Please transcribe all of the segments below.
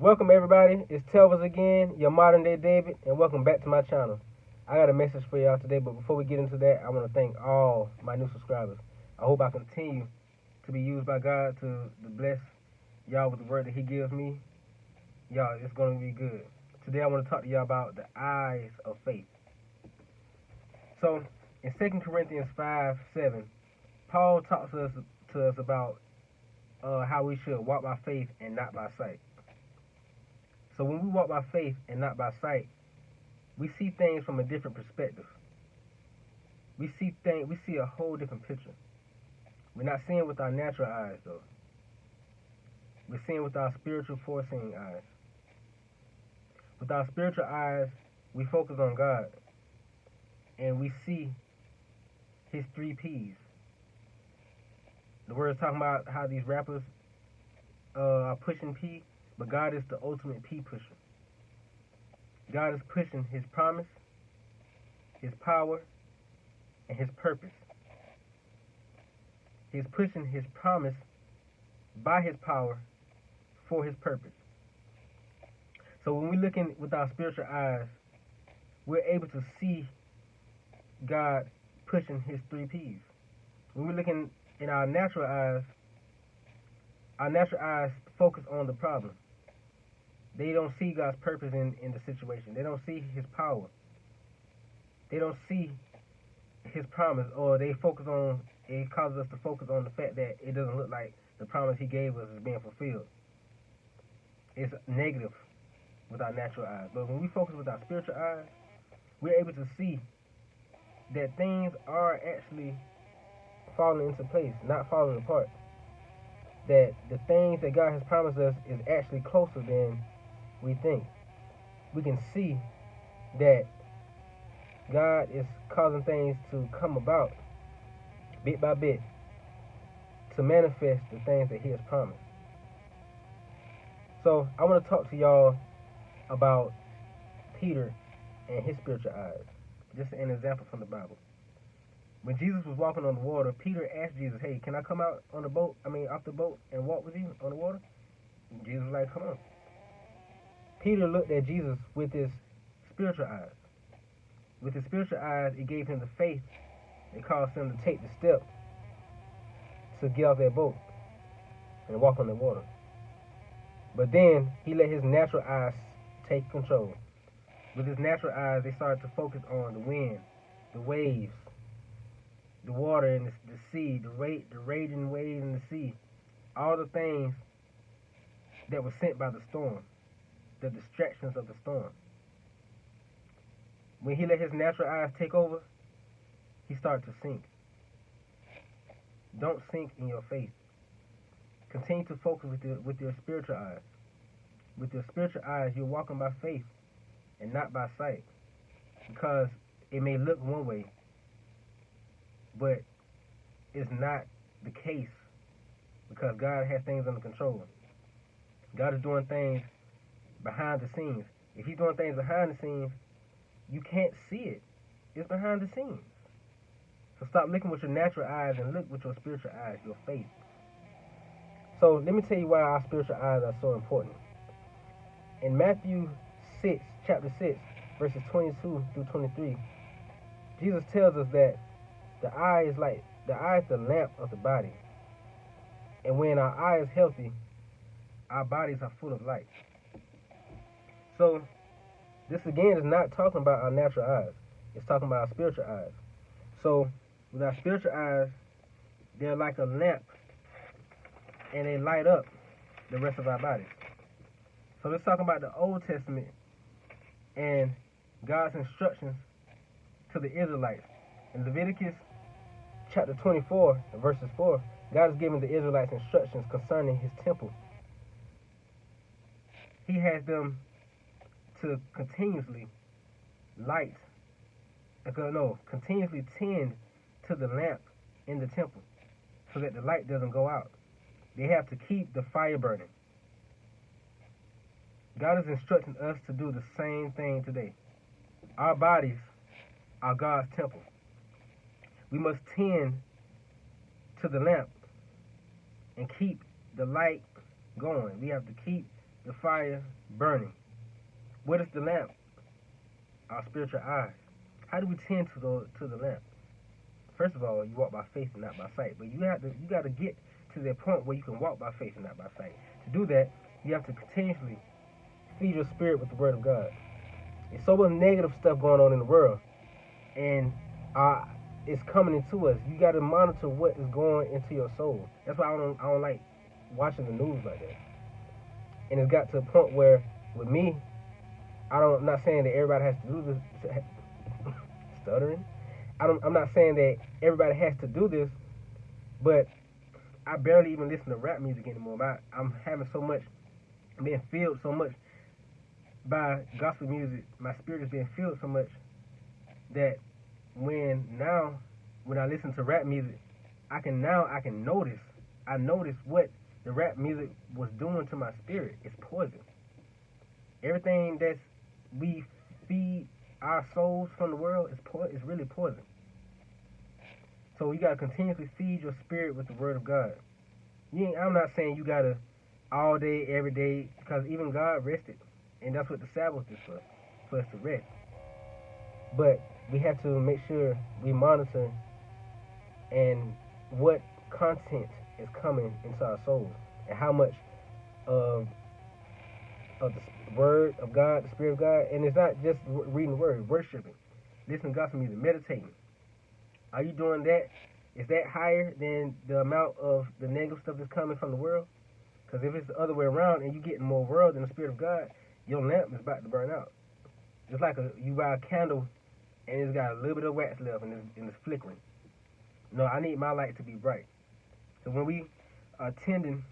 Welcome everybody, it's Telvas again, your modern day David, and welcome back to my channel. I got a message for y'all today, but before we get into that, I want to thank all my new subscribers. I hope I continue to be used by God to bless y'all with the word that He gives me. Y'all, it's going to be good. Today I want to talk to y'all about the eyes of faith. So, in 2 Corinthians 5:7, Paul talks to us about how we should walk by faith and not by sight. So when we walk by faith and not by sight, we see things from a different perspective. We see a whole different picture. We're not seeing with our natural eyes though. We're seeing with our spiritual foreseeing eyes. With our spiritual eyes, we focus on God and we see His 3 P's. The word is talking about how these rappers are pushing P, but God is the ultimate P pusher. God is pushing His promise, His power, and His purpose. He's pushing His promise by His power for His purpose. So when we look in with our spiritual eyes, we're able to see God pushing His 3 P's. When we're looking in our natural eyes focus on the problem. They don't see God's purpose in the situation. They don't see His power. They don't see His promise, or it causes us to focus on the fact that it doesn't look like the promise He gave us is being fulfilled. It's negative with our natural eyes. But when we focus with our spiritual eyes, we're able to see that things are actually falling into place, not falling apart. That the things that God has promised us is actually closer than we think. We can see that God is causing things to come about bit by bit to manifest the things that He has promised. So I want to talk to y'all about Peter and his spiritual eyes. Just an example from the Bible. When Jesus was walking on the water, Peter asked Jesus, "Hey, can I come out on the boat? Off the boat and walk with you on the water?" And Jesus was like, "Come on." Peter looked at Jesus with his spiritual eyes. With his spiritual eyes, it gave him the faith. It caused him to take the step to get off that boat and walk on the water. But then he let his natural eyes take control. With his natural eyes, they started to focus on the wind, the waves, the water and the sea, the raging waves in the sea, all the things that were sent by the storm, the distractions of the storm. When he let his natural eyes take over, he started to sink. Don't sink in your faith. Continue to focus with your spiritual eyes. With your spiritual eyes, you're walking by faith and not by sight, because it may look one way, but it's not the case, because God has things under control. God is doing things behind the scenes. If He's doing things behind the scenes, you can't see it. It's behind the scenes. So stop looking with your natural eyes and look with your spiritual eyes, your faith. So let me tell you why our spiritual eyes are so important. In Matthew 6, chapter 6, verses 22 through 23, Jesus tells us that the eye is the lamp of the body. And when our eye is healthy, our bodies are full of light. So this again is not talking about our natural eyes. It's talking about our spiritual eyes. So with our spiritual eyes, they're like a lamp, and they light up the rest of our bodies. So let's talk about the Old Testament and God's instructions to the Israelites. In Leviticus chapter 24, verses 4, God is giving the Israelites instructions concerning His temple. He has them to continuously continuously tend to the lamp in the temple so that the light doesn't go out. They have to keep the fire burning. God is instructing us to do the same thing today. Our bodies are God's temple. We must tend to the lamp and keep the light going. We have to keep the fire burning? What is the lamp? Our spiritual eyes. How do we tend to the lamp? First of all, you walk by faith and not by sight. But you got to get to that point where you can walk by faith and not by sight. To do that, you have to continuously feed your spirit with the Word of God. There's so much negative stuff going on in the world, and it's coming into us. You got to monitor what is going into your soul. That's why I don't like watching the news like that. And it's got to a point where, with me, I'm not saying that everybody has to do this. Stuttering. I'm not saying that everybody has to do this, but I barely even listen to rap music anymore. I'm having so much, being filled so much by gospel music. My spirit is being filled so much that when I listen to rap music, I can notice. I notice what the rap music was doing to my spirit. It's poison. Everything that we feed our souls from the world is really poison. So you gotta continuously feed your spirit with the Word of God. I'm not saying you gotta all day, every day, because even God rested, and that's what the Sabbath is for us to rest. But we have to make sure we monitor and what content is coming into our souls, and how much of the Word of God, the Spirit of God, and it's not just reading the Word, worshiping, listening to gospel music, meditating. Are you doing that? Is that higher than the amount of the negative stuff that's coming from the world? Because if it's the other way around and you're getting more world than the Spirit of God, your lamp is about to burn out. Just like you buy a candle and it's got a little bit of wax left and it's flickering. No, I need my light to be bright. So when we are tending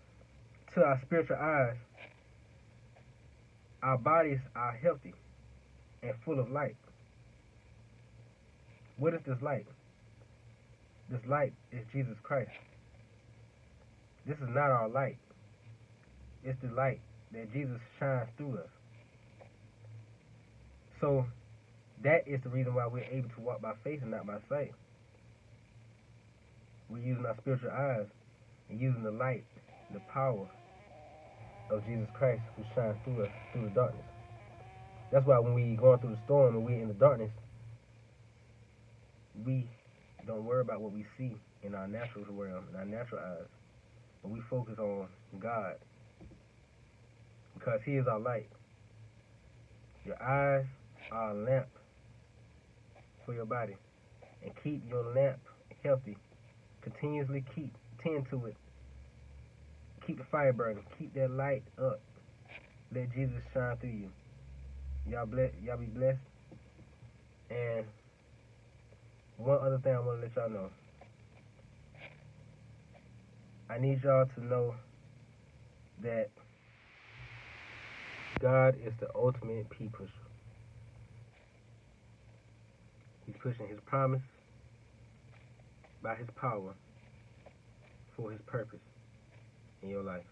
to our spiritual eyes, our bodies are healthy and full of light. What is this light? This light is Jesus Christ. This is not our light. It's the light that Jesus shines through us. So that is the reason why we're able to walk by faith and not by sight. We're using our spiritual eyes and using the light, the power of Jesus Christ who shines through us, through the darkness. That's why when we going through the storm and we're in the darkness, we don't worry about what we see in our natural world, in our natural eyes, but we focus on God, because He is our light. Your eyes are a lamp for your body, and keep your lamp healthy. Continuously tend to it. Keep the fire burning. Keep that light up. Let Jesus shine through you. Y'all be blessed. And one other thing I want to let y'all know. I need y'all to know that God is the ultimate P pusher. He's pushing His promise by His power for His purpose in your life.